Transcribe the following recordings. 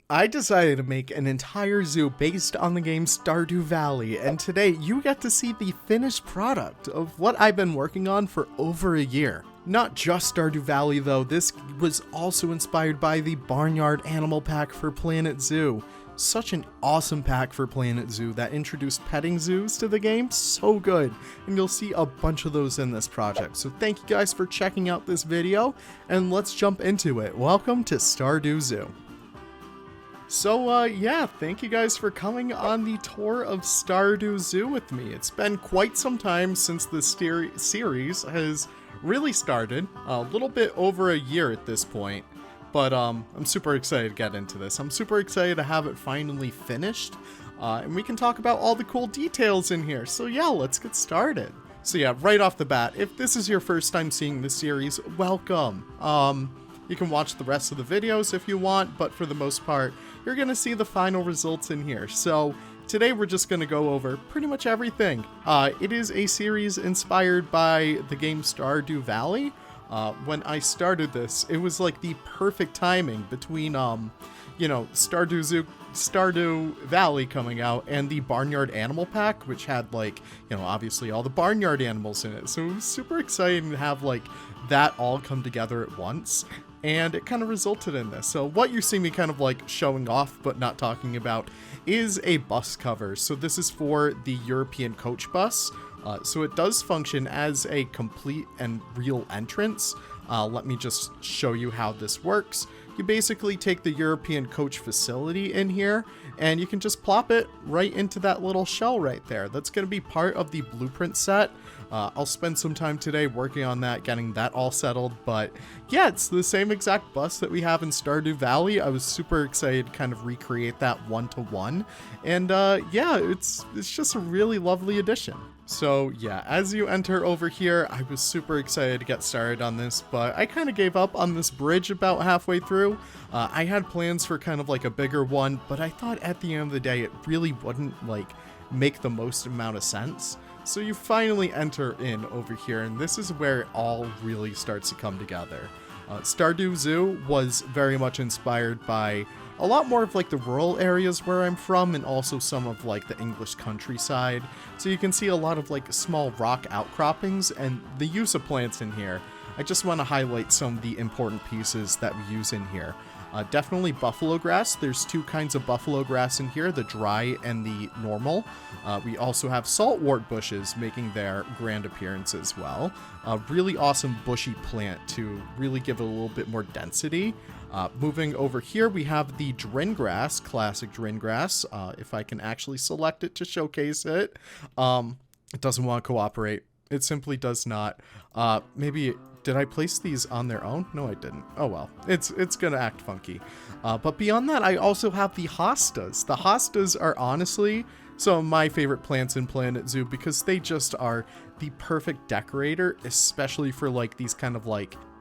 I decided to make an entire zoo based on the game Stardew Valley, and today you get to see the finished product of what I've been working on for over a year. Not just Stardew Valley though, this was also inspired by the Barnyard Animal Pack for Planet Zoo. Such an awesome pack for Planet Zoo that introduced petting zoos to the game, so good, and you'll see a bunch of those in this project. So thank you guys for checking out this video, and let's jump into it. Welcome to Stardew Zoo. So yeah, thank you guys for coming on the tour of Stardew Zoo with me. It's been quite some time since this series has really started, a little bit over a year at this point, but I'm super excited to get into this. I'm super excited to have it finally finished, and we can talk about all the cool details in here. So yeah, let's get started. So yeah, right off the bat, if this is your first time seeing this series, welcome. You can watch the rest of the videos if you want, but for the most part, you're going to see the final results in here. So today we're just going to go over pretty much everything. It is a series inspired by the game Stardew Valley. When I started this, it was like the perfect timing between, Stardew Valley coming out and the Barnyard Animal Pack, which had obviously all the barnyard animals in it. So it was super exciting to have that all come together at once. And it kind of resulted in this. So what you see me kind of showing off but not talking about is a bus cover. So this is for the European coach bus. So it does function as a complete and real entrance. Let me just show you how this works. You basically take the European coach facility in here and you can just plop it right into that little shell right there. That's going to be part of the blueprint set. I'll spend some time today working on that, getting that all settled, but yeah, it's the same exact bus that we have in Stardew Valley. I was super excited to kind of recreate that one-to-one, and yeah, it's just a really lovely addition. So yeah, as you enter over here, I was super excited to get started on this, but I kind of gave up on this bridge about halfway through. I had plans for kind of a bigger one, but I thought at the end of the day, it really wouldn't make the most amount of sense. So you finally enter in over here, and this is where it all really starts to come together. Stardew Zoo was very much inspired by a lot more of the rural areas where I'm from, and also some of the English countryside. So you can see a lot of small rock outcroppings and the use of plants in here. I just want to highlight some of the important pieces that we use in here. Definitely buffalo grass. There's two kinds of buffalo grass in here, the dry and the normal. We also have saltwort bushes making their grand appearance as well. A really awesome bushy plant to really give it a little bit more density. Moving over here, we have the drin grass, classic drin grass. If I can actually select it to showcase it. It doesn't want to cooperate. It simply does not. Did I place these on their own? No, I didn't. Oh well, it's gonna act funky. But beyond that, I also have the hostas. The hostas are honestly some of my favorite plants in Planet Zoo because they just are the perfect decorator, especially for these kind of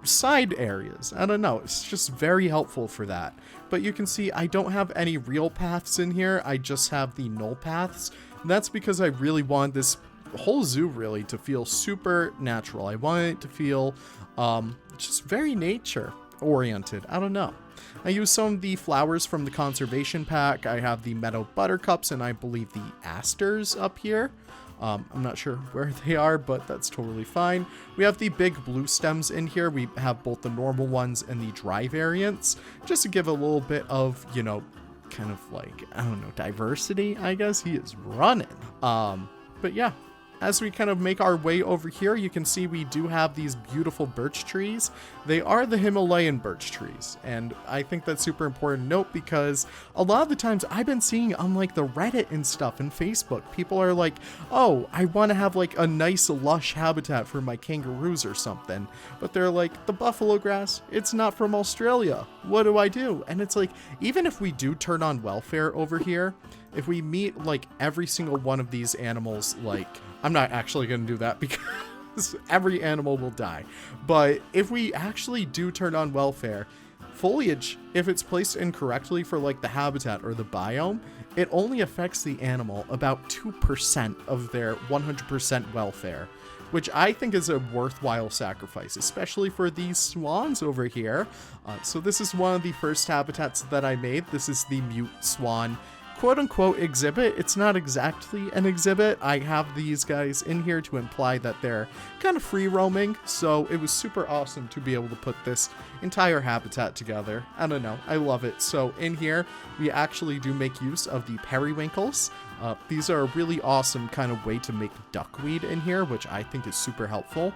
side areas. I don't know, it's just very helpful for that. But you can see I don't have any real paths in here. I just have the null paths. And that's because I really want this whole zoo really to feel super natural. I want it to feel just very nature oriented. I don't know. I use some of the flowers from the conservation pack. I have the meadow buttercups and I believe the asters up here. I'm not sure where they are, but that's totally fine. We have the big blue stems in here. We have both the normal ones and the dry variants, just to give a little bit of, kind of I don't know, diversity, I guess. He is running. But yeah. As we kind of make our way over here, you can see we do have these beautiful birch trees. They are the Himalayan birch trees, and I think that's super important to note because a lot of the times I've been seeing on the Reddit and stuff and Facebook, people are like, oh, I want to have a nice lush habitat for my kangaroos or something, but they're like, the buffalo grass, it's not from Australia. What do I do? And it's even if we do turn on welfare over here, if we meet every single one of these animals, I'm not actually going to do that because every animal will die. But if we actually do turn on welfare, foliage, if it's placed incorrectly for the habitat or the biome, it only affects the animal about 2% of their 100% welfare, which I think is a worthwhile sacrifice, especially for these swans over here. So this is one of the first habitats that I made. This is the mute swan quote-unquote exhibit. It's not exactly an exhibit. I have these guys in here to imply that they're kind of free roaming, so it was super awesome to be able to put this entire habitat together. I don't know, I love it. So in here, we actually do make use of the periwinkles. These are a really awesome kind of way to make duckweed in here, which I think is super helpful.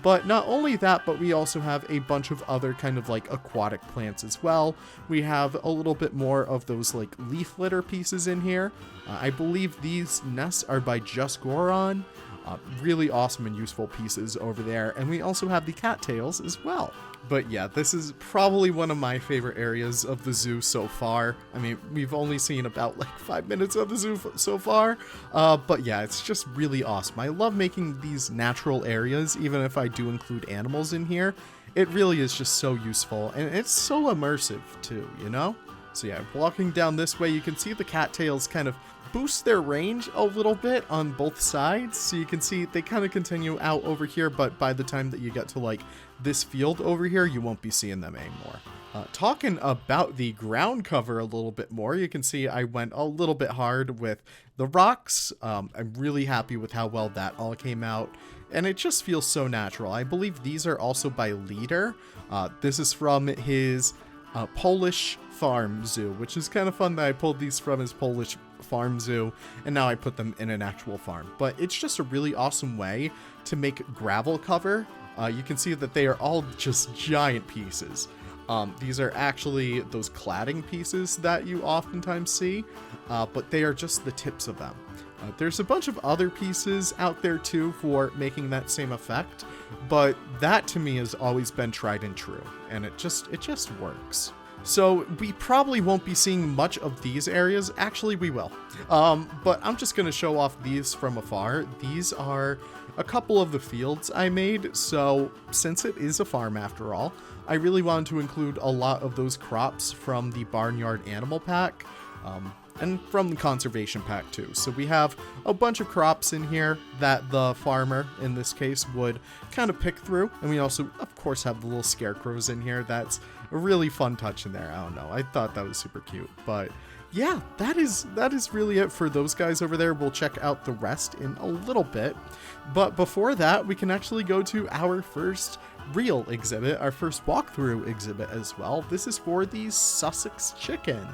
But not only that, but we also have a bunch of other kind of like aquatic plants as well. We have a little bit more of those like leaf litter pieces in here. I believe these nests are by Just Goron. Really awesome and useful pieces over there. And we also have the cattails as well. But yeah, this is probably one of my favorite areas of the zoo so far. I mean, we've only seen about like 5 minutes of the zoo so far. But yeah, it's just really awesome. I love making these natural areas, even if I do include animals in here. It really is just so useful, and it's so immersive too, you know? So yeah, walking down this way, you can see the cattails kind of boost their range a little bit on both sides. So you can see they kind of continue out over here, but by the time that you get to like this field over here, you won't be seeing them anymore. Talking about the ground cover a little bit more, you can see I went a little bit hard with the rocks. I'm really happy with how well that all came out, and it just feels so natural. I believe these are also by Leader. This is from his Polish farm zoo, which is kind of fun that I pulled these from his Polish farm zoo and now I put them in an actual farm. But it's just a really awesome way to make gravel cover. You can see that they are all just giant pieces. These are actually those cladding pieces that you oftentimes see, but they are just the tips of them. There's a bunch of other pieces out there too for making that same effect, but that to me has always been tried and true, and it just works. So we probably won't be seeing much of these areas. Actually, we will. But I'm just going to show off these from afar. These are a couple of the fields I made. So since it is a farm after all, I really wanted to include a lot of those crops from the Barnyard Animal Pack. And from the conservation pack too. So we have a bunch of crops in here that the farmer, in this case, would kind of pick through. And we also, of course, have the little scarecrows in here. That's a really fun touch in there. I don't know. I thought that was super cute. But yeah, that is really it for those guys over there. We'll check out the rest in a little bit. But before that, we can actually go to our first real exhibit, our first walkthrough exhibit as well. This is for the Sussex chicken.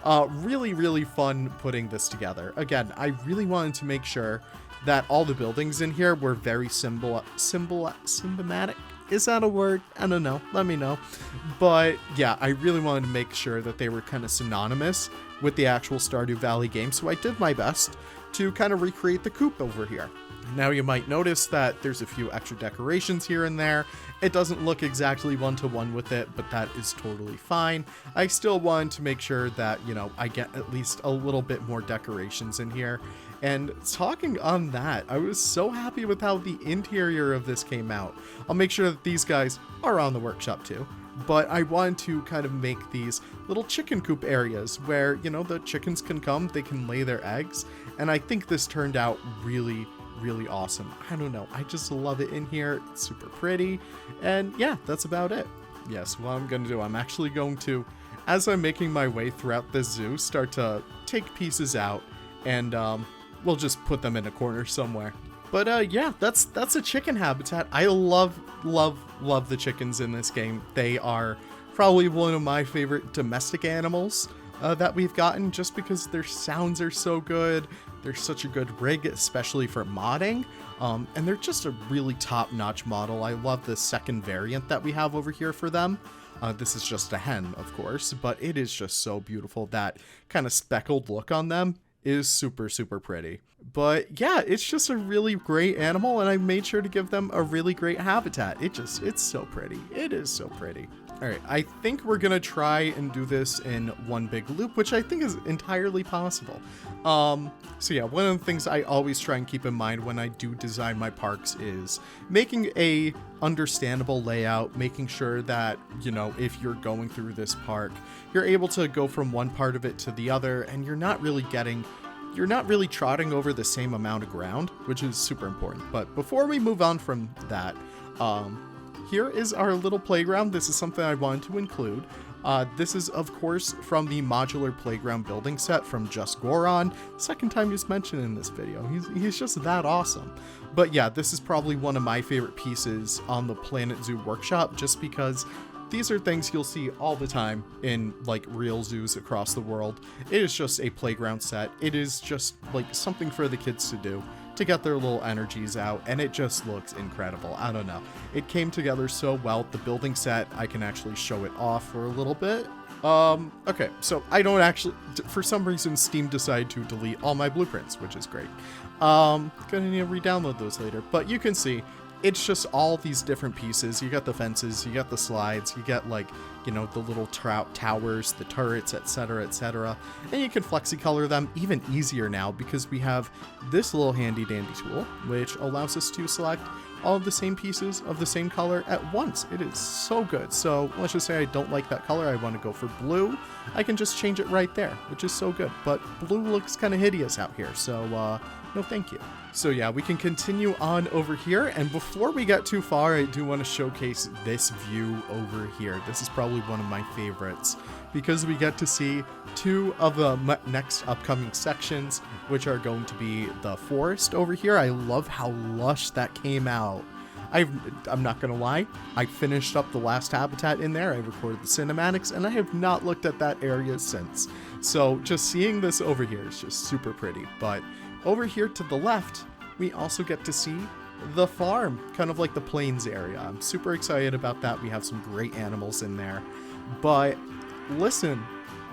Really fun putting this together. Again, I really wanted to make sure that all the buildings in here were very symbiotic. Is that a word? I don't know. Let me know. But yeah, I really wanted to make sure that they were kind of synonymous with the actual Stardew Valley game. So I did my best to kind of recreate the coop over here. Now you might notice that there's a few extra decorations here and there. It doesn't look exactly one-to-one with it, but that is totally fine. I still wanted to make sure that, you know, I get at least a little bit more decorations in here. And talking on that, I was so happy with how the interior of this came out. I'll make sure that these guys are on the workshop too. But I wanted to kind of make these little chicken coop areas where, you know, the chickens can come, they can lay their eggs. And I think this turned out really awesome. I don't know, I just love it in here. It's super pretty, and yeah, that's about it. Yes, what I'm gonna do, I'm actually going to, as I'm making my way throughout the zoo, start to take pieces out, and we'll just put them in a corner somewhere. But yeah, that's a chicken habitat. I love the chickens in this game. They are probably one of my favorite domestic animals that we've gotten, just because their sounds are so good. They're such a good rig, especially for modding, and they're just a really top-notch model. I love the second variant that we have over here for them. This is just a hen, of course, but it is just so beautiful. That kind of speckled look on them is super pretty. But yeah, it's just a really great animal, and I made sure to give them a really great habitat. It's so pretty. It is so pretty. All right, I think we're gonna try and do this in one big loop, which I think is entirely possible. So yeah, one of the things I always try and keep in mind when I do design my parks is making a understandable layout, making sure that, you know, if you're going through this park, you're able to go from one part of it to the other, and you're not really getting you're not really trotting over the same amount of ground, which is super important. But before we move on from that, here is our little playground. This is something I wanted to include. This is, of course, from the modular playground building set from Just Goron. Second time he's mentioned in this video. He's just that awesome. But yeah, this is probably one of my favorite pieces on the Planet Zoo workshop, just because these are things you'll see all the time in like real zoos across the world. It is just a playground set. It is just like something for the kids to do, to get their little energies out, and it just looks incredible. I don't know. It came together so well. The building set, I can actually show it off for a little bit. Okay, so I don't actually, for some reason, Steam decided to delete all my blueprints, which is great. Gonna need to re-download those later, but you can see, it's just all these different pieces. You got the fences, you got the slides, you got like, you know, the little towers, the turrets, etc., etc. And you can flexi-color them even easier now because we have this little handy-dandy tool, which allows us to select all of the same pieces of the same color at once. It is so good. So let's just say I don't like that color, I want to go for blue. I can just change it right there, which is so good. But blue looks kind of hideous out here, so no thank you. So yeah, we can continue on over here, and before we get too far, I do want to showcase this view over here. This is probably one of my favorites, because we get to see two of the next upcoming sections, which are going to be the forest over here. I love how lush that came out. I'm not gonna lie, I finished up the last habitat in there, I recorded the cinematics, and I have not looked at that area since. So just seeing this over here is just super pretty. But over here to the left, we also get to see the farm, kind of like the plains area. I'm super excited about that. We have some great animals in there. But listen,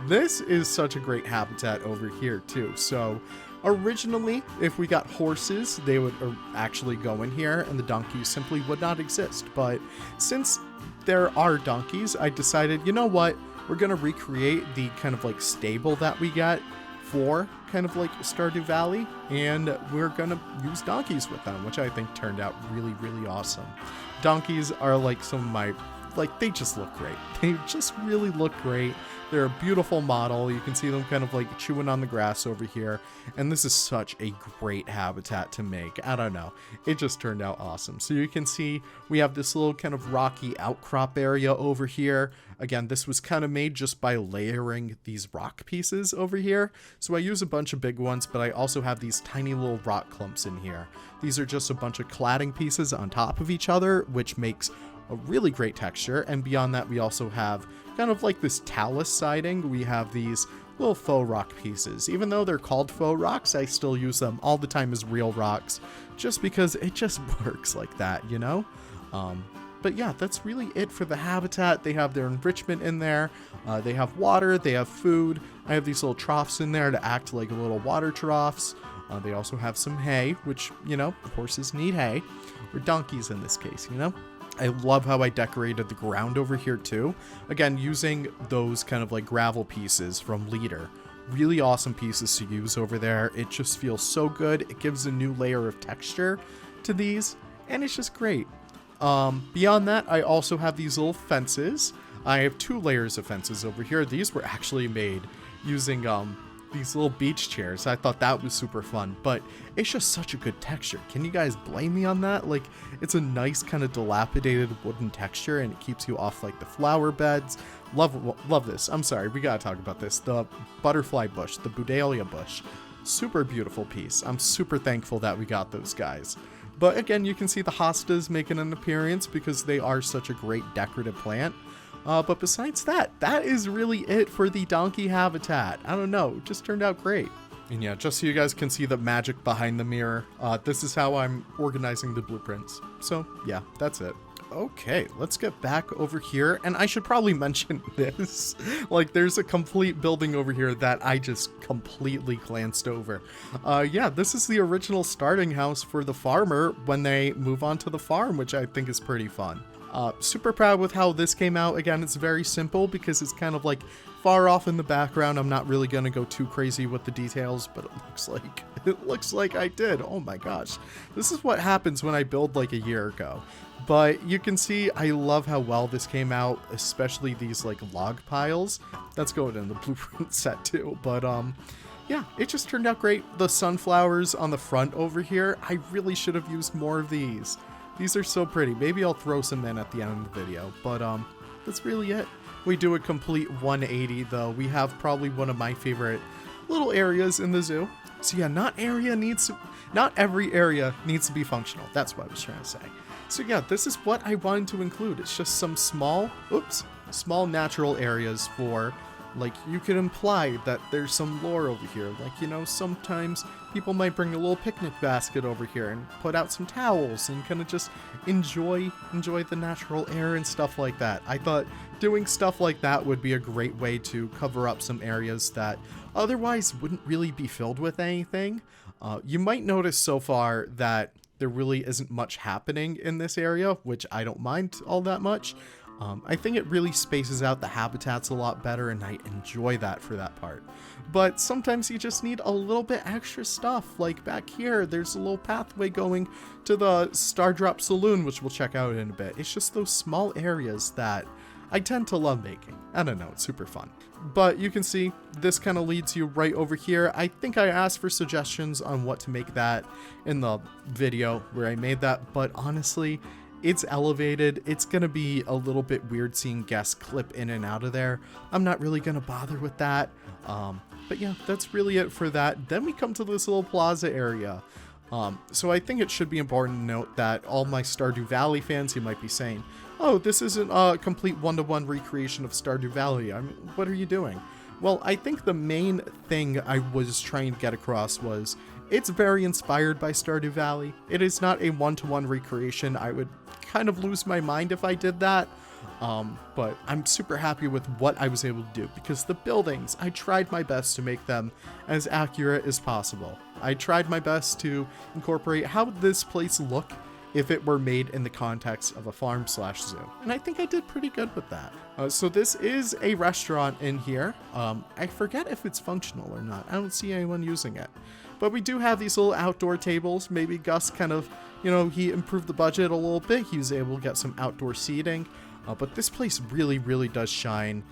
this is such a great habitat over here too. So originally, if we got horses, they would actually go in here and the donkeys simply would not exist. But since there are donkeys, I decided, you know what? We're going to recreate the kind of like stable that we got for kind of like Stardew Valley, and we're gonna use donkeys with them, which I think turned out really, really awesome. Donkeys are like some of my, like, they just look great. They just really look great. They're a beautiful model. You can see them kind of like chewing on the grass over here, and this is such a great habitat to make. I don't know, it just turned out awesome. So you can see we have this little kind of rocky outcrop area over here. Again, this was kind of made just by layering these rock pieces over here. So I use a bunch of big ones, but I also have these tiny little rock clumps in here. These are just a bunch of cladding pieces on top of each other, which makes a really great texture. And beyond that, we also have kind of like this talus siding. We have these little faux rock pieces. Even though they're called faux rocks, I still use them all the time as real rocks, just because it just works like that, you know? But yeah, that's really it for the habitat. They have their enrichment in there. They have water, they have food. I have these little troughs in there to act like little water troughs. They also have some hay, which, you know, horses need hay, or donkeys in this case, you know? I love how I decorated the ground over here too. Again, using those kind of like gravel pieces from Leader. Really awesome pieces to use over there. It just feels so good. It gives a new layer of texture to these, and it's just great. Beyond that, I also have these little fences. I have 2 layers of fences over here. These were actually made using these little beach chairs. I thought that was super fun, but it's just such a good texture. Can you guys blame me on that? Like, it's a nice kind of dilapidated wooden texture, and it keeps you off like the flower beds. Love this. I'm sorry, we gotta talk about this. The butterfly bush, the Budalia bush. Super beautiful piece. I'm super thankful that we got those guys. But again, you can see the hostas making an appearance because they are such a great decorative plant. But besides that, that is really it for the donkey habitat. I don't know, it just turned out great. And yeah, just so you guys can see the magic behind the mirror, this is how I'm organizing the blueprints. So yeah, that's it. Okay, let's get back over here, and I should probably mention this. Like, there's a complete building over here that I just completely glanced over. Yeah, this is the original starting house for the farmer when they move on to the farm, which I think is pretty fun. Super proud with how this came out. Again, it's very simple because it's kind of like far off in the background. I'm not really gonna go too crazy with the details, but it looks like I did. Oh my gosh, this is what happens when I build like a year ago. But you can see I love how well this came out, especially these like log piles. That's going in the blueprint set too. But yeah, it just turned out great. The sunflowers on the front over here, I really should have used more of these. These are so pretty. Maybe I'll throw some in at the end of the video, but that's really it. We do a complete 180 though. We have probably one of my favorite little areas in the zoo. So yeah, not every area needs to be functional. That's what I was trying to say. So yeah, this is what I wanted to include. It's just some small natural areas for, like, you could imply that there's some lore over here. Like, you know, sometimes people might bring a little picnic basket over here and put out some towels and kind of just enjoy the natural air and stuff like that. I thought doing stuff like that would be a great way to cover up some areas that otherwise wouldn't really be filled with anything. You might notice so far that there really isn't much happening in this area, which I don't mind all that much. I think it really spaces out the habitats a lot better, and I enjoy that for that part. But sometimes you just need a little bit extra stuff. Like back here, there's a little pathway going to the Stardrop Saloon, which we'll check out in a bit. It's just those small areas that I tend to love making. I don't know, it's super fun. But you can see this kind of leads you right over here. I think I asked for suggestions on what to make that in the video where I made that, but honestly, it's elevated. It's gonna be a little bit weird seeing guests clip in and out of there. I'm not really gonna bother with that. But yeah, that's really it for that. Then we come to this little plaza area. So I think it should be important to note that all my Stardew Valley fans, you might be saying, oh, this isn't a complete one-to-one recreation of Stardew Valley. I mean, what are you doing? Well, I think the main thing I was trying to get across was it's very inspired by Stardew Valley. It is not a one-to-one recreation. I would kind of lose my mind if I did that. But I'm super happy with what I was able to do because the buildings, I tried my best to make them as accurate as possible. I tried my best to incorporate how would this place look if it were made in the context of a farm/zoo. And I think I did pretty good with that. So this is a restaurant in here. I forget if it's functional or not. I don't see anyone using it. But we do have these little outdoor tables. Maybe Gus kind of, you know, he improved the budget a little bit. He was able to get some outdoor seating. But this place really, really does shine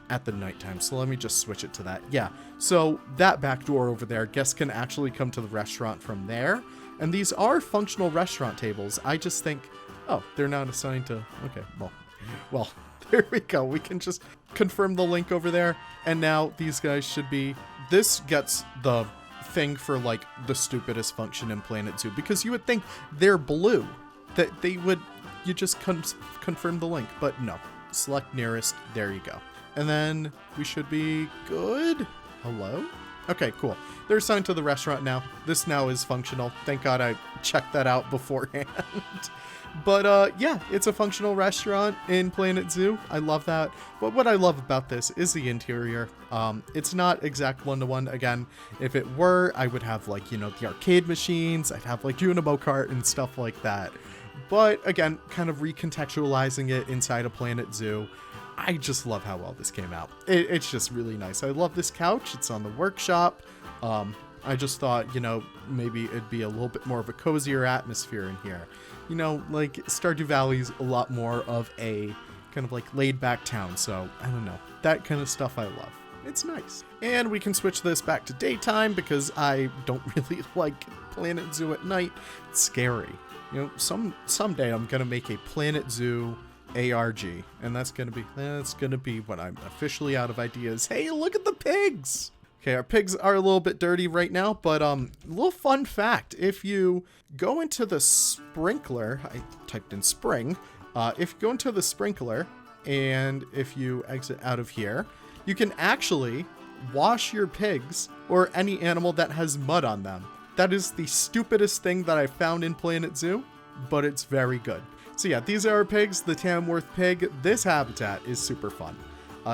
at the nighttime. So let me just switch it to that. Yeah, so that back door over there, guests can actually come to the restaurant from there. And these are functional restaurant tables. I just think, oh, they're not assigned to, okay, well, there we go. We can just confirm the link over there. And now these guys should be, this gets the thing for like the stupidest function in Planet Zoo, because you would think they're blue, that they would, you just confirm the link, but no. Select nearest, there you go. And then we should be good. Hello? Okay, cool. They're assigned to the restaurant now. This now is functional. Thank God I checked that out beforehand. But yeah, it's a functional restaurant in Planet Zoo. I love that. But what I love about this is the interior. It's not exact one-to-one. Again, if it were, I would have like, you know, the arcade machines. I'd have like Unimo Kart and stuff like that. But again, kind of recontextualizing it inside a Planet Zoo. I just love how well this came out. It's just really nice. I love this couch. It's on the workshop. I just thought, you know, maybe it'd be a little bit more of a cozier atmosphere in here. You know, like Stardew Valley's a lot more of a kind of like laid back town. So I don't know, that kind of stuff I love. It's nice. And we can switch this back to daytime because I don't really like Planet Zoo at night. It's scary. You know, someday I'm going to make a Planet Zoo ARG, and that's gonna be when I'm officially out of ideas. Hey, look at the pigs. Okay, our pigs are a little bit dirty right now, but a little fun fact: if you go into the sprinkler, I typed in spring. If you go into the sprinkler and if you exit out of here, you can actually wash your pigs or any animal that has mud on them. That is the stupidest thing that I found in Planet Zoo, but it's very good. So yeah, these are our pigs, the Tamworth Pig. This habitat is super fun.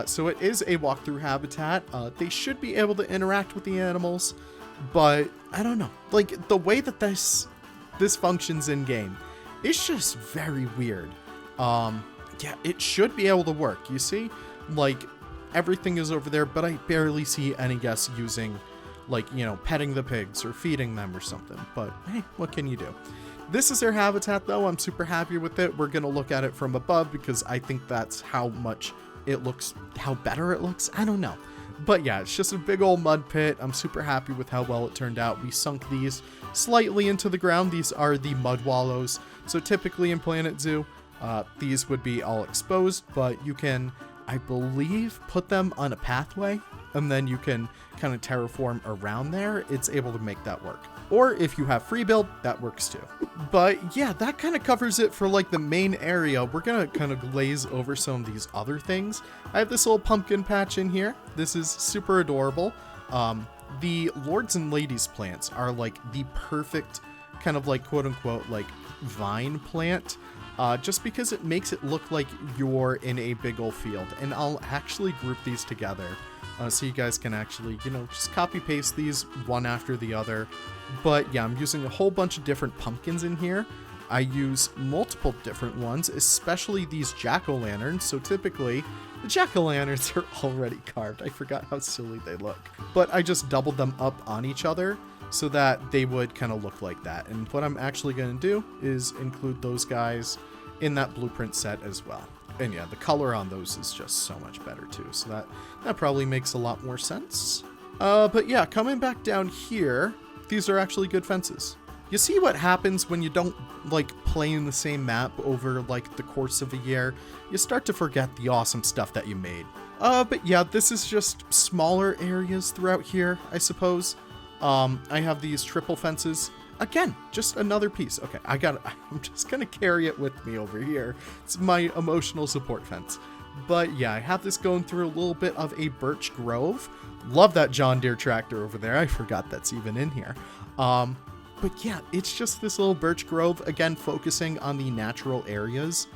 So it is a walkthrough habitat. They should be able to interact with the animals, but I don't know. Like the way that this functions in game, it's just very weird. Yeah, it should be able to work. You see, like everything is over there, but I barely see any guests using, like, you know, petting the pigs or feeding them or something. But hey, what can you do? This is their habitat though. I'm super happy with it. We're going to look at it from above because I think that's how much it looks, how better it looks. I don't know. But yeah, it's just a big old mud pit. I'm super happy with how well it turned out. We sunk these slightly into the ground. These are the mud wallows. So typically in Planet Zoo, these would be all exposed, but you can, I believe, put them on a pathway, and then you can kind of terraform around there. It's able to make that work. Or if you have free build, that works too. But yeah, that kind of covers it for like the main area. We're gonna kind of glaze over some of these other things. I have this little pumpkin patch in here. This is super adorable. The lords and ladies plants are like the perfect kind of like quote unquote like vine plant. Just because it makes it look like you're in a big old field. And I'll actually group these together so you guys can actually, you know, just copy paste these one after the other. But yeah, I'm using a whole bunch of different pumpkins in here. I use multiple different ones, especially these jack-o'-lanterns. So typically, the jack-o'-lanterns are already carved. I forgot how silly they look. But I just doubled them up on each other so that they would kind of look like that. And what I'm actually going to do is include those guys in that blueprint set as well. And yeah, the color on those is just so much better too. So that probably makes a lot more sense. But yeah, coming back down here, these are actually good fences. You see what happens when you don't like play in the same map over like the course of a year? You start to forget the awesome stuff that you made. But yeah, this is just smaller areas throughout here, I suppose. I have these triple fences. Again, just another piece. Okay, I'm just gonna carry it with me over here. It's my emotional support fence. But yeah, I have this going through a little bit of a birch grove. Love that John Deere tractor over there. I forgot that's even in here. But yeah, it's just this little birch grove, again, focusing on the natural areas.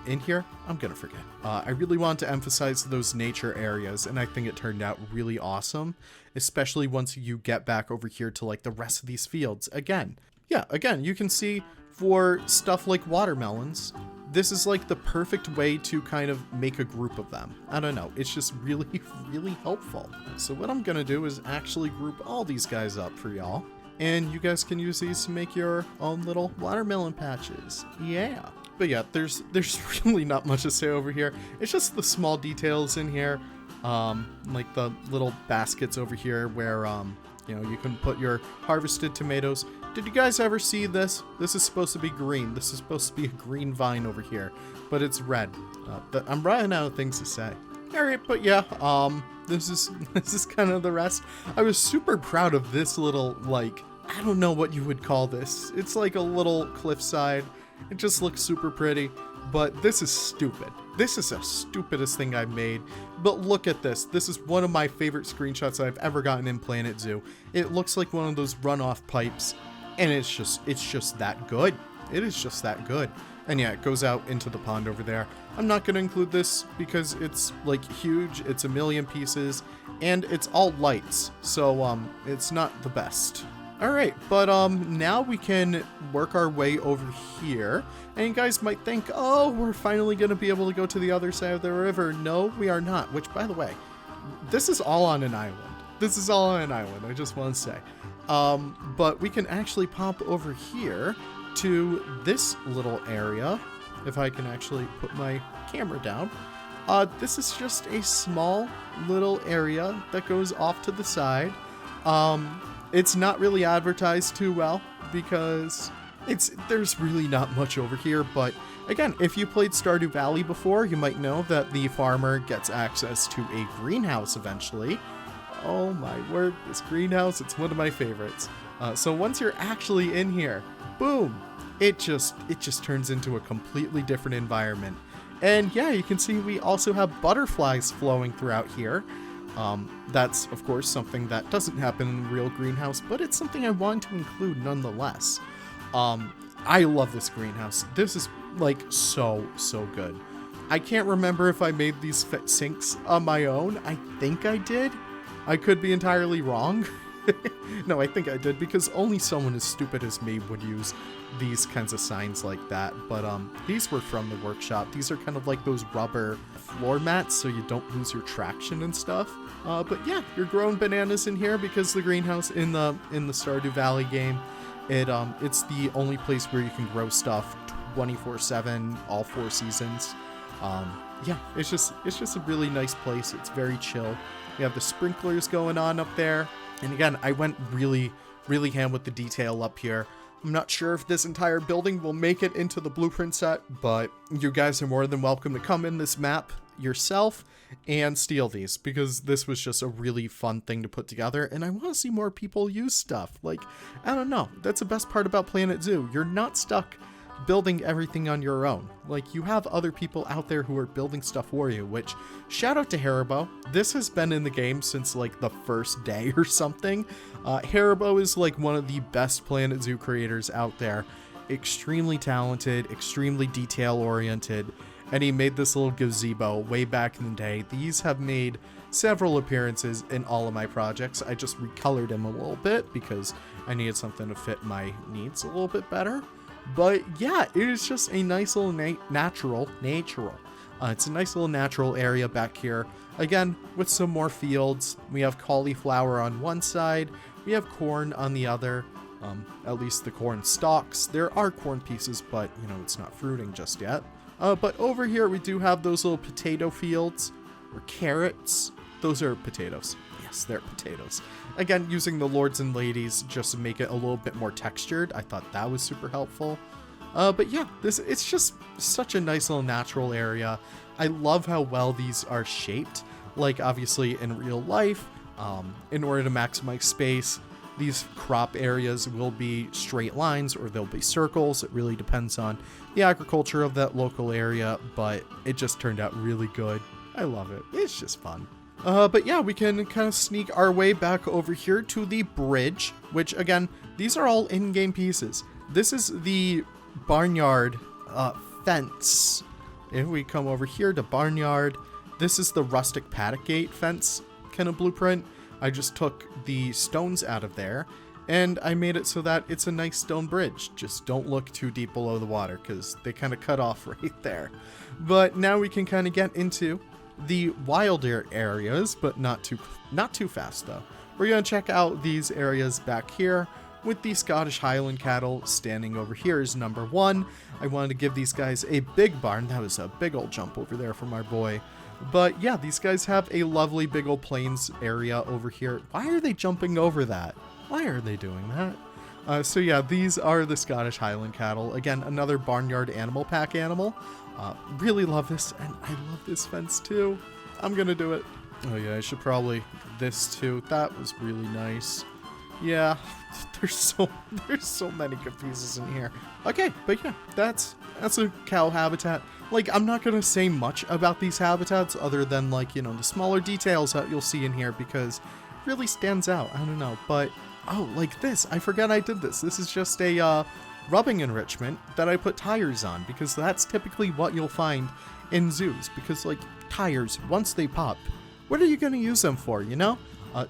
In here, I'm gonna forget. I really want to emphasize those nature areas, and I think it turned out really awesome, especially once you get back over here to like the rest of these fields. Again, you can see for stuff like watermelons, this is like the perfect way to kind of make a group of them. I don't know, it's just really, really helpful. So what I'm gonna do is actually group all these guys up for y'all, and you guys can use these to make your own little watermelon patches. Yeah. But yeah, there's really not much to say over here. It's just the small details in here, like the little baskets over here where you know, you can put your harvested tomatoes. Did you guys ever see this? This is supposed to be green. This is supposed to be a green vine over here, but it's red. I'm running out of things to say. All right, but yeah, this is kind of the rest. I was super proud of this little, like, I don't know what you would call this. It's like a little cliffside. It just looks super pretty, but this is stupid. This is the stupidest thing I've made, but look at this. This is one of my favorite screenshots I've ever gotten in Planet Zoo. It looks like one of those runoff pipes, and it's just that good. It is just that good. And yeah, it goes out into the pond over there. I'm not going to include this because it's like huge. It's a million pieces, and it's all lights, so it's not the best. Alright, but now we can work our way over here, and you guys might think, oh, we're finally going to be able to go to the other side of the river. No, we are not, which, by the way, this is all on an island. This is all on an island, I just want to say. But we can actually pop over here to this little area, if I can actually put my camera down. This is just a small little area that goes off to the side. It's not really advertised too well because there's really not much over here, but again, if you played Stardew Valley before, you might know that the farmer gets access to a greenhouse eventually. Oh my word, this greenhouse, it's one of my favorites. So once you're actually in here, boom, it just turns into a completely different environment. And yeah, you can see we also have butterflies flowing throughout here. That's, of course, something that doesn't happen in the real greenhouse, but it's something I want to include nonetheless. I love this greenhouse. This is, like, so good. I can't remember if I made these sinks on my own. I think I did. I could be entirely wrong. No, I think I did, because only someone as stupid as me would use these kinds of signs like that. But these were from the workshop. These are kind of like those rubber floor mats so you don't lose your traction and stuff. But yeah, you're growing bananas in here because the greenhouse in the Stardew Valley game, it's the only place where you can grow stuff 24/7, all 4 seasons. yeah, it's just a really nice place. It's very chill. We have the sprinklers going on up there. And again, I went really ham with the detail up here. I'm not sure if this entire building will make it into the blueprint set, but you guys are more than welcome to come in this map yourself and steal these, because this was just a really fun thing to put together, and I want to see more people use stuff. Like, I don't know, that's the best part about Planet Zoo. You're not stuck building everything on your own. Like, you have other people out there who are building stuff for you, which, shout out to Haribo. This has been in the game since like the first day or something. Haribo is like one of the best Planet Zoo creators out there. Extremely talented, extremely detail oriented, and he made this little gazebo way back in the day. These have made several appearances in all of my projects. I just recolored him a little bit because I needed something to fit my needs a little bit better. But yeah, it is just a nice little natural. It's a nice little natural area back here. Again, with some more fields. We have cauliflower on one side. We have corn on the other. At least the corn stalks. There are corn pieces, but you know, it's not fruiting just yet. But over here we do have those little potato fields, or carrots. Those are potatoes. Yes, they're potatoes. Again, using the lords and ladies just to make it a little bit more textured. I thought that was super helpful. But yeah, it's just such a nice little natural area. I love how well these are shaped. Like, obviously in real life, in order to maximize space, these crop areas will be straight lines or they'll be circles. It really depends on the agriculture of that local area, but it just turned out really good. I love it. It's just fun. But yeah, we can kind of sneak our way back over here to the bridge, which again, these are all in-game pieces. This is the barnyard fence. If we come over here to barnyard, this is the rustic paddock gate fence kind of blueprint. I just took the stones out of there and I made it so that it's a nice stone bridge. Just don't look too deep below the water because they kind of cut off right there. But now we can kind of get into the wilder areas, but not too fast though. We're gonna check out these areas back here with the Scottish Highland cattle. Standing over here is number 1. I wanted to give these guys a big barn. That was a big old jump over there from our boy. But yeah, these guys have a lovely big old plains area over here. Why are they jumping over that? Why are they doing that? So yeah, these are the Scottish Highland cattle. Again, another Barnyard Animal Pack animal. Really love this, and I love this fence too. I'm gonna do it. Oh yeah, I should probably this too. That was really nice. Yeah, there's so many good pieces in here. Okay, but yeah, that's a cow habitat. Like, I'm not gonna say much about these habitats other than, like, you know, the smaller details that you'll see in here because it really stands out. I don't know, but oh, like this. I forgot I did this. This is just a rubbing enrichment that I put tires on because that's typically what you'll find in zoos, because like tires, once they pop, what are you going to use them for, you know?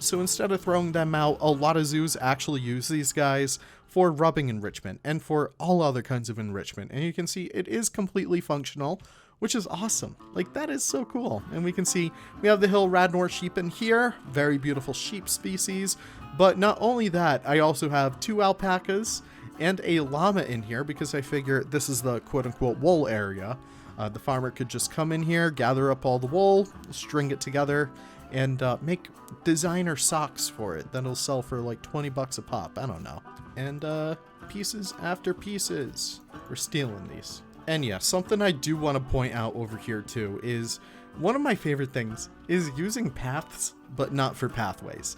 So instead of throwing them out, a lot of zoos actually use these guys for rubbing enrichment and for all other kinds of enrichment. And you can see it is completely functional, which is awesome. Like, that is so cool. And we can see we have the Hill Radnor sheep in here, very beautiful sheep species. But not only that, I also have 2 alpacas and a llama in here because I figure this is the quote-unquote wool area. The farmer could just come in here, gather up all the wool, string it together, and make designer socks for it that'll sell for like 20 bucks a pop. I don't know. And pieces after pieces. We're stealing these. And yeah, something I do want to point out over here too is one of my favorite things is using paths, but not for pathways.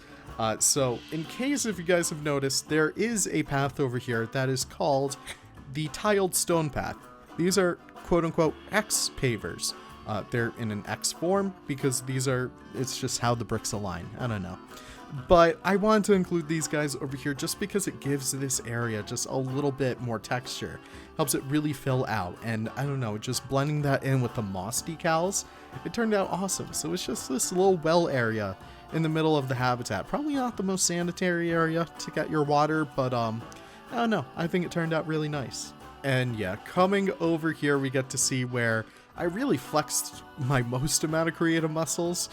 So in case if you guys have noticed, there is a path over here that is called the tiled stone path. These are quote-unquote X pavers. They're in an X form because it's just how the bricks align. I don't know. But I wanted to include these guys over here just because it gives this area just a little bit more texture. Helps it really fill out. And I don't know, just blending that in with the moss decals, it turned out awesome. So it's just this little well area in the middle of the habitat. Probably not the most sanitary area to get your water, but I don't know. I think it turned out really nice. And yeah, coming over here, we get to see where I really flexed my most amount of creative muscles.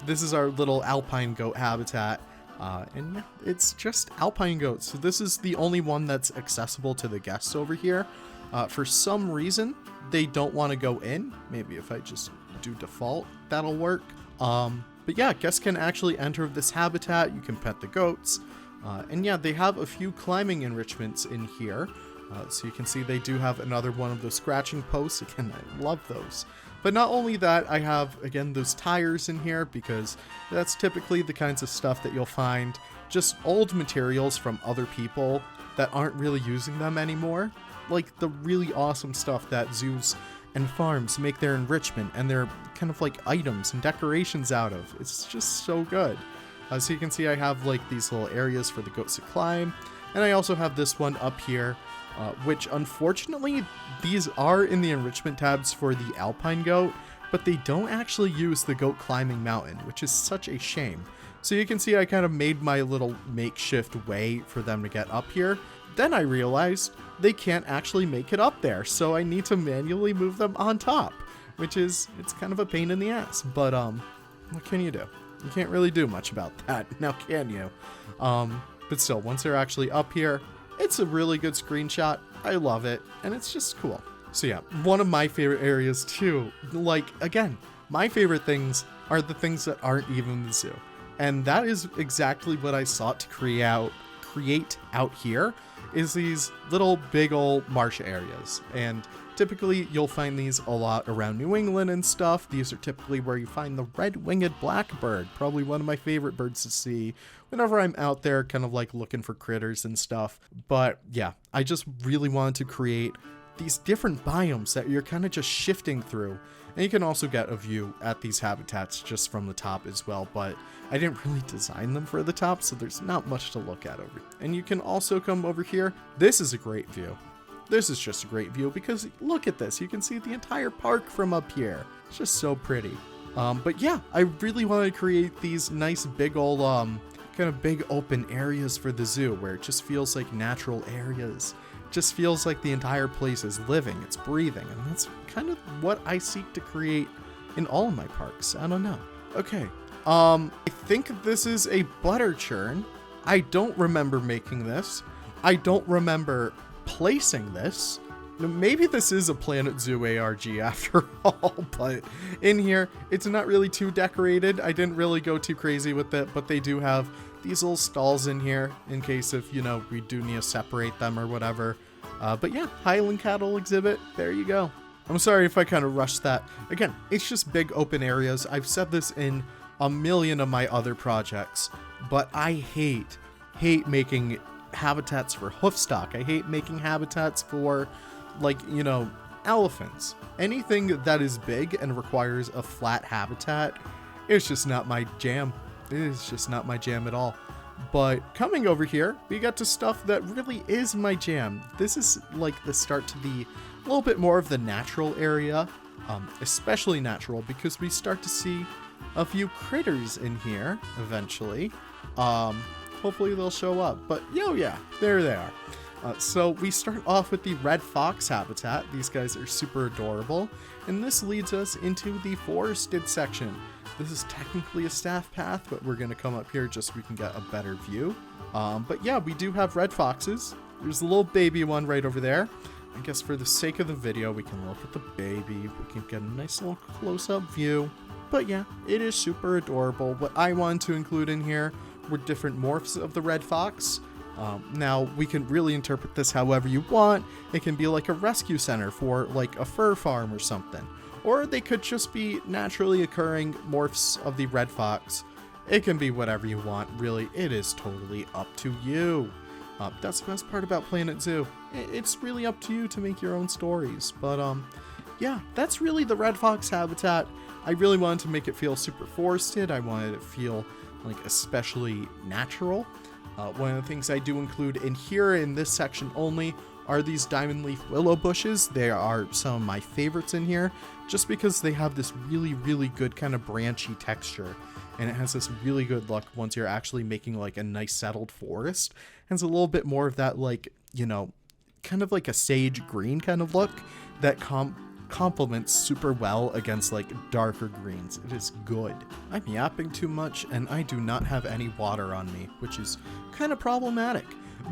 This is our little alpine goat habitat. And yeah, it's just alpine goats. So this is the only one that's accessible to the guests over here. For some reason, they don't want to go in. Maybe if I just do default, that'll work. But yeah, guests can actually enter this habitat. You can pet the goats. And yeah, they have a few climbing enrichments in here. So you can see they do have another one of those scratching posts. Again, I love those. But not only that, I have, again, those tires in here because that's typically the kinds of stuff that you'll find, just old materials from other people that aren't really using them anymore. Like the really awesome stuff that zoos and farms make their enrichment and their kind of like items and decorations out of. It's just so good. So you can see I have like these little areas for the goats to climb. And I also have this one up here, which unfortunately these are in the enrichment tabs for the alpine goat, but they don't actually use the goat climbing mountain, which is such a shame. So you can see I kind of made my little makeshift way for them to get up here. Then I realized they can't actually make it up there, so I need to manually move them on top, which is, it's kind of a pain in the ass, but what can you do? You can't really do much about that, now can you? But still, once they're actually up here, it's a really good screenshot. I love it, and it's just cool. So yeah, one of my favorite areas too, like, again, my favorite things are the things that aren't even the zoo. And that is exactly what I sought to create out here, is these little big old marsh areas. And typically you'll find these a lot around New England and stuff. These are typically where you find the red-winged blackbird, probably one of my favorite birds to see whenever I'm out there kind of like looking for critters and stuff. But yeah, I just really wanted to create these different biomes that you're kind of just shifting through. And you can also get a view at these habitats just from the top as well, but I didn't really design them for the top, so there's not much to look at over. And you can also come over here. This is a great view. This is just a great view because look at this. You can see the entire park from up here. It's just so pretty. But yeah, I really wanted to create these nice big old, kind of big open areas for the zoo where it just feels like natural areas. It just feels like the entire place is living, it's breathing, and that's kind of what I seek to create in all of my parks. I don't know. Okay, I think this is a butter churn. I don't remember making this. I don't remember placing this. Maybe this is a Planet Zoo ARG after all, but in here, it's not really too decorated. I didn't really go too crazy with it, but they do have these little stalls in here in case if, you know, we do need to separate them or whatever. But yeah, Highland Cattle Exhibit, there you go. I'm sorry if I kind of rushed that. Again, it's just big open areas. I've said this in a million of my other projects, but I hate making habitats for hoofstock. I hate making habitats for, like, you know, elephants. Anything that is big and requires a flat habitat, it's just not my jam. It is just not my jam at all. But coming over here, we got to stuff that really is my jam. This is like the start to the little bit more of the natural area, especially natural because we start to see a few critters in here eventually. Hopefully they'll show up, but yeah, there they are. So we start off with the red fox habitat. These guys are super adorable, and this leads us into the forested section. This is technically a staff path, but we're going to come up here just so we can get a better view. But yeah, we do have red foxes. There's a little baby one right over there. I guess for the sake of the video, we can look at the baby. We can get a nice little close-up view. But yeah, it is super adorable. What I wanted to include in here were different morphs of the red fox. Now, we can really interpret this however you want. It can be like a rescue center for like a fur farm or something. Or they could just be naturally occurring morphs of the red fox. It can be whatever you want, really. It is totally up to you. That's the best part about Planet Zoo. It's really up to you to make your own stories. But yeah, that's really the red fox habitat. I really wanted to make it feel super forested. I wanted it to feel like especially natural. One of the things I do include in here in this section only are these diamond leaf willow bushes. They are some of my favorites in here just because they have this really good kind of branchy texture, and it has this really good look once you're actually making like a nice settled forest. And it's a little bit more of that, like, you know, kind of like a sage green kind of look that complements super well against like darker greens. It is good. I'm yapping too much and I do not have any water on me, which is kind of problematic.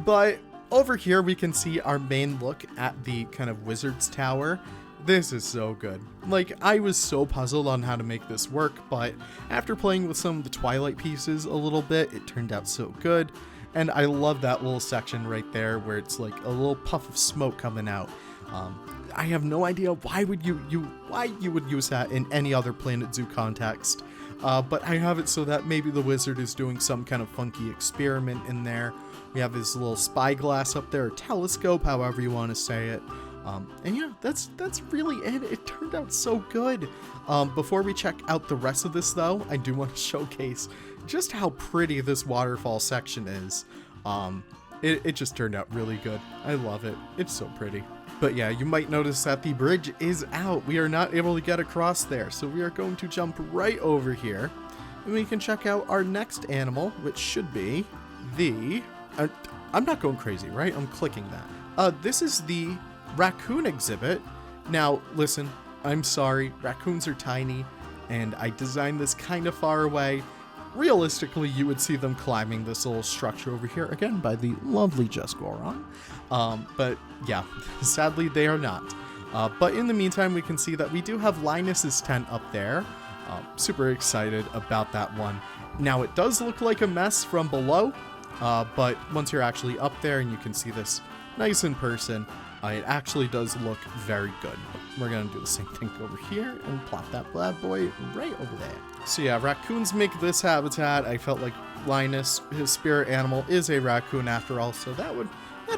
But over here we can see our main look at the kind of wizard's tower. This is so good. Like, I was so puzzled on how to make this work, but after playing with some of the Twilight pieces a little bit, it turned out so good. And I love that little section right there where it's like a little puff of smoke coming out. I have no idea why you would use that in any other Planet Zoo context. But I have it so that maybe the wizard is doing some kind of funky experiment in there. We have his little spyglass up there, or telescope, however you want to say it. And yeah, that's really it. It turned out so good. Before we check out the rest of this though, I do want to showcase just how pretty this waterfall section is. It just turned out really good. I love it. It's so pretty. But yeah, you might notice that the bridge is out. We are not able to get across there. So we are going to jump right over here. And we can check out our next animal, which should be the... I'm not going crazy, right? I'm clicking that. This is the raccoon exhibit. Now, listen, I'm sorry. Raccoons are tiny. And I designed this kind of far away. Realistically, you would see them climbing this little structure over here, again, by the lovely Jess Goron. But yeah, sadly, they are not. But in the meantime, we can see that we do have Linus's tent up there. Super excited about that one. Now, it does look like a mess from below, but once you're actually up there and you can see this nice in person, it actually does look very good. We're going to do the same thing over here and plop that bad boy right over there. So yeah, raccoons make this habitat. I felt like Linus, his spirit animal, is a raccoon after all, so that'd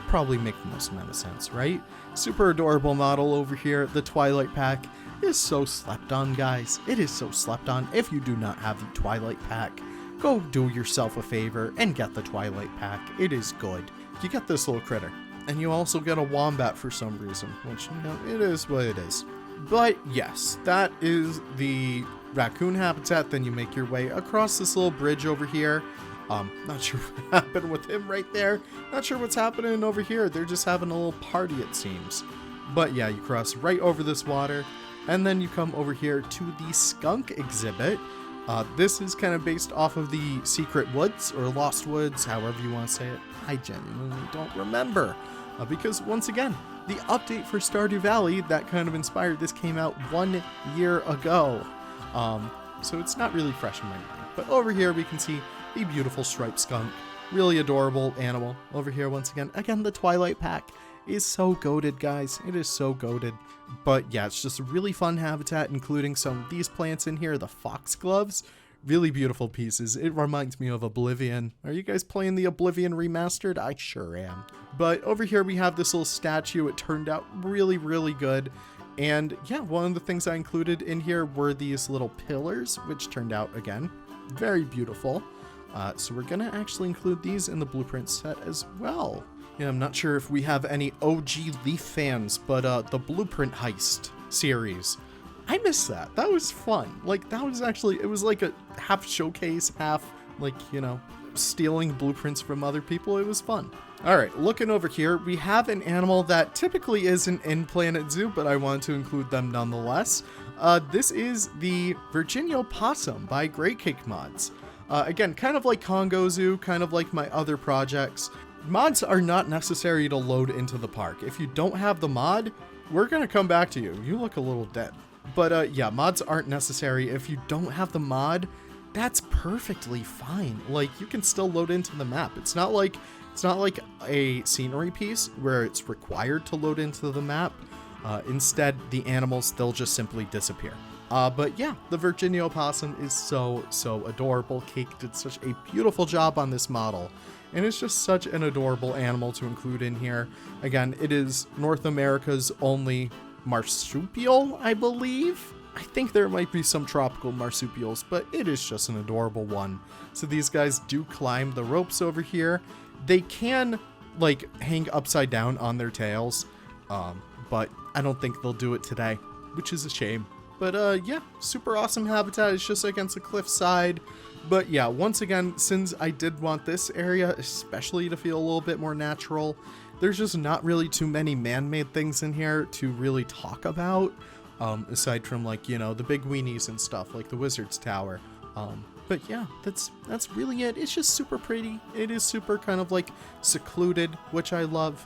probably make the most amount of sense, right? Super adorable model over here. The Twilight Pack is so slept on, guys. It is so slept on. If you do not have the Twilight Pack, go do yourself a favor and get the Twilight Pack. It is good. You get this little critter. And you also get a wombat for some reason, which, you know, it is what it is. But yes, that is the raccoon habitat. Then you make your way across this little bridge over here. Not sure what happened with him right there. Not sure what's happening over here. They're just having a little party, it seems. But yeah, you cross right over this water. And then you come over here to the Skunk Exhibit. This is kind of based off of the Secret Woods, or Lost Woods, however you want to say it. I genuinely don't remember. Because once again, the update for Stardew Valley that kind of inspired this came out 1 year ago. So it's not really fresh in my mind. But over here we can see the beautiful striped skunk. Really adorable animal. Over here once again, the Twilight Pack is so goated, guys. It is so goated. But yeah, it's just a really fun habitat, including some of these plants in here, the foxgloves. Really beautiful pieces. It reminds me of Oblivion. Are you guys playing the Oblivion remastered? I sure am. But over here we have this little statue. It turned out really, really good. And yeah, one of the things I included in here were these little pillars, which turned out, again, very beautiful. So we're going to actually include these in the blueprint set as well. Yeah, I'm not sure if we have any OG Leaf fans, but the Blueprint Heist series, I miss that. That was fun. Like, that was actually, it was like a half showcase, half, like, you know, stealing blueprints from other people. It was fun. All right, looking over here, we have an animal that typically isn't in Planet Zoo, but I wanted to include them nonetheless. This is the Virginia Opossum by Great Cake Mods. Again, kind of like Congo Zoo, kind of like my other projects. Mods are not necessary to load into the park. If you don't have the mod, we're going to come back to you. You look a little dead. But yeah, mods aren't necessary. If you don't have the mod, that's perfectly fine. Like, you can still load into the map. It's not like a scenery piece where it's required to load into the map. Instead, the animals, they'll just simply disappear. But yeah, the Virginia Opossum is so adorable. Cake did such a beautiful job on this model. And it's just such an adorable animal to include in here. Again, it is North America's only marsupial, I believe. I think there might be some tropical marsupials, but it is just an adorable one. So these guys do climb the ropes over here. They can, like, hang upside down on their tails, but I don't think they'll do it today, which is a shame. But yeah, super awesome habitat. It's just against a cliffside. But yeah, once again, since I did want this area especially to feel a little bit more natural, there's just not really too many man-made things in here to really talk about, aside from, like, you know, the big weenies and stuff, like the Wizard's Tower. But yeah, that's really it. It's just super pretty. It is super kind of like secluded, which I love.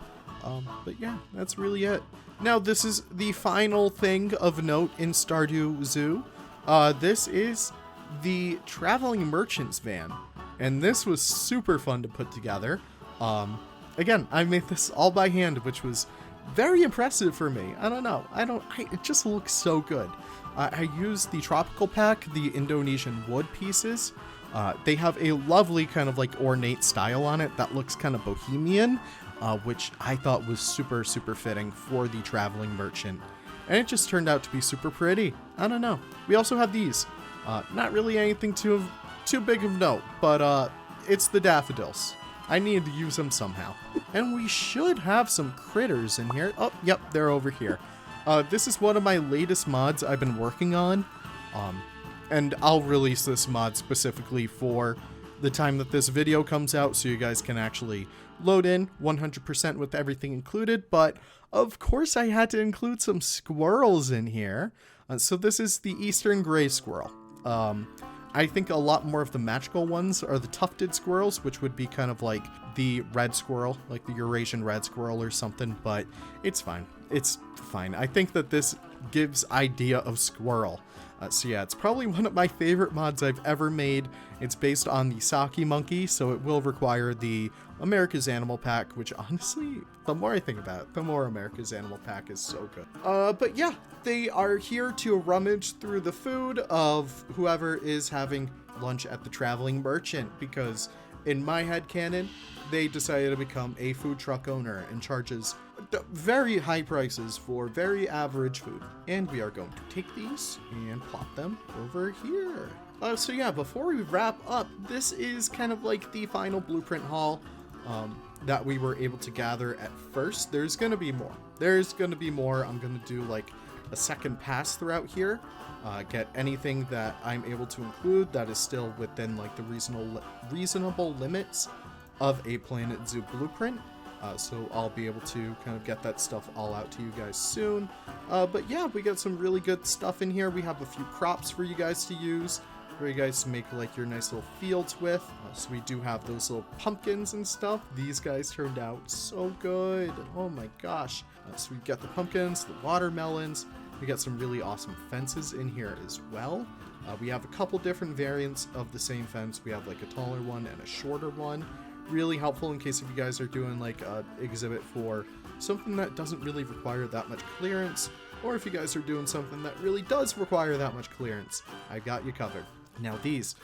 But yeah, that's really it. Now, this is the final thing of note in Stardew Zoo. This is the traveling merchant's van, and this was super fun to put together. Again, I made this all by hand, which was very impressive for me. I don't know. It just looks so good. I used the tropical pack, the Indonesian wood pieces. They have a lovely kind of like ornate style on it that looks kind of bohemian, which I thought was super, super fitting for the traveling merchant. And it just turned out to be super pretty. I don't know. We also have these. Not really anything too big of note, but it's the daffodils. I needed to use them somehow. And we should have some critters in here. Oh, yep, they're over here. This is one of my latest mods I've been working on. And I'll release this mod specifically for the time that this video comes out, so you guys can actually load in 100% with everything included. But of course I had to include some squirrels in here. So this is the eastern gray squirrel. I think a lot more of the magical ones are the tufted squirrels, which would be kind of like the red squirrel, like the Eurasian red squirrel or something, but it's fine. It's fine. I think that this gives idea of squirrel. So yeah, it's probably one of my favorite mods I've ever made. It's based on the Saki monkey, so it will require the America's Animal Pack, which honestly, the more I think about it, the more America's Animal Pack is so good. But yeah, they are here to rummage through the food of whoever is having lunch at the traveling merchant, because in my headcanon, they decided to become a food truck owner and charges very high prices for very average food. And we are going to take these and plop them over here. So yeah, before we wrap up, this is kind of like the final blueprint haul that we were able to gather at first. There's gonna be more. I'm gonna do like a second pass throughout here, get anything that I'm able to include that is still within like the reasonable limits of a Planet Zoo blueprint. So I'll be able to kind of get that stuff all out to you guys soon. But yeah, we got some really good stuff in here. We have a few crops for you guys to use, for you guys to make like your nice little fields with. So we do have those little pumpkins and stuff. These guys turned out so good. Oh my gosh. So we got the pumpkins, the watermelons. We got some really awesome fences in here as well. We have a couple different variants of the same fence. We have like a taller one and a shorter one. Really helpful in case if you guys are doing like an exhibit for something that doesn't really require that much clearance, or if you guys are doing something that really does require that much clearance, I got you covered. Now these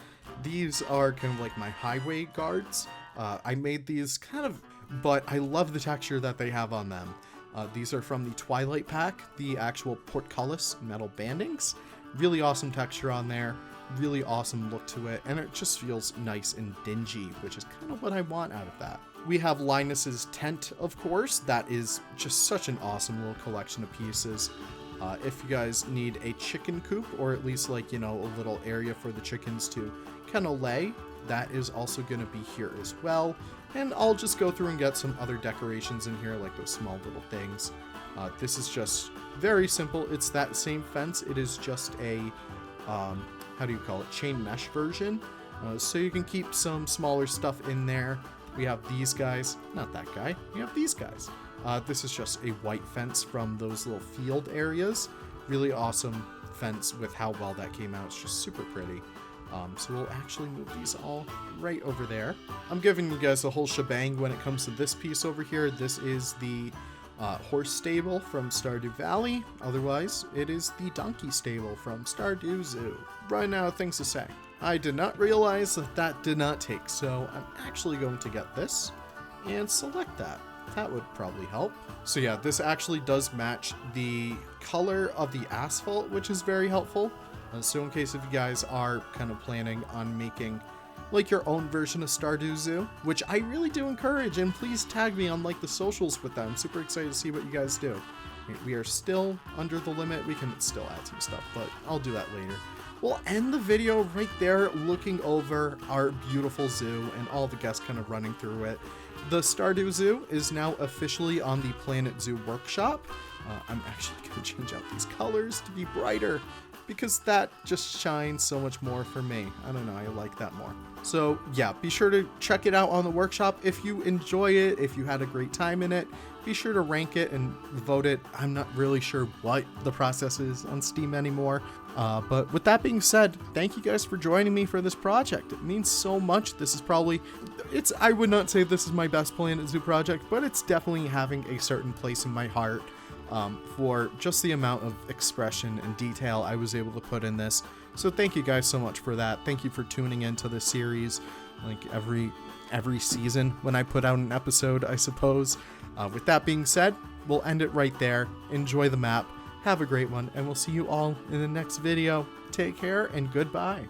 are kind of like my highway guards. I made these kind of, but I love the texture that they have on them. These are from the Twilight pack, the actual portcullis metal bandings. Really awesome texture on there. Really awesome look to it, and it just feels nice and dingy, which is kind of what I want out of that. We have Linus's tent, of course. That is just such an awesome little collection of pieces. If you guys need a chicken coop, or at least like, you know, a little area for the chickens to kind of lay, that is also going to be here as well. And I'll just go through and get some other decorations in here, like those small little things. This is just very simple. It's that same fence. It is just a how do you call it, chain mesh version, so you can keep some smaller stuff in there. We have these guys, not that guy, we have these guys. This is just a white fence from those little field areas. Really awesome fence with how well that came out. It's just super pretty. So we'll actually move these all right over there. I'm giving you guys the whole shebang when it comes to this piece over here. This is the horse stable from Stardew Valley. Otherwise, it is the donkey stable from Stardew Zoo. Right now, things to say. I did not realize that did not take, so I'm actually going to get this and select that. That would probably help. So yeah, this actually does match the color of the asphalt, which is very helpful. So in case if you guys are kind of planning on making like your own version of Stardew Zoo, which I really do encourage, and please tag me on like the socials with that. I'm super excited to see what you guys do. We are still under the limit. We can still add some stuff, but I'll do that later. We'll end the video right there looking over our beautiful zoo and all the guests kind of running through it. The Stardew Zoo is now officially on the Planet Zoo workshop. I'm actually going to change out these colors to be brighter, because that just shines so much more for me. I don't know, I like that more. So yeah, be sure to check it out on the workshop. If you enjoy it, if you had a great time in it, be sure to rank it and vote it. I'm not really sure what the process is on Steam anymore. But with that being said, thank you guys for joining me for this project. It means so much. This is probably, I would not say this is my best Planet Zoo project, but it's definitely having a certain place in my heart for just the amount of expression and detail I was able to put in this. So thank you guys so much for that. Thank you for tuning into this series, like every season when I put out an episode, I suppose. With that being said, we'll end it right there. Enjoy the map. Have a great one, and we'll see you all in the next video. Take care, and goodbye.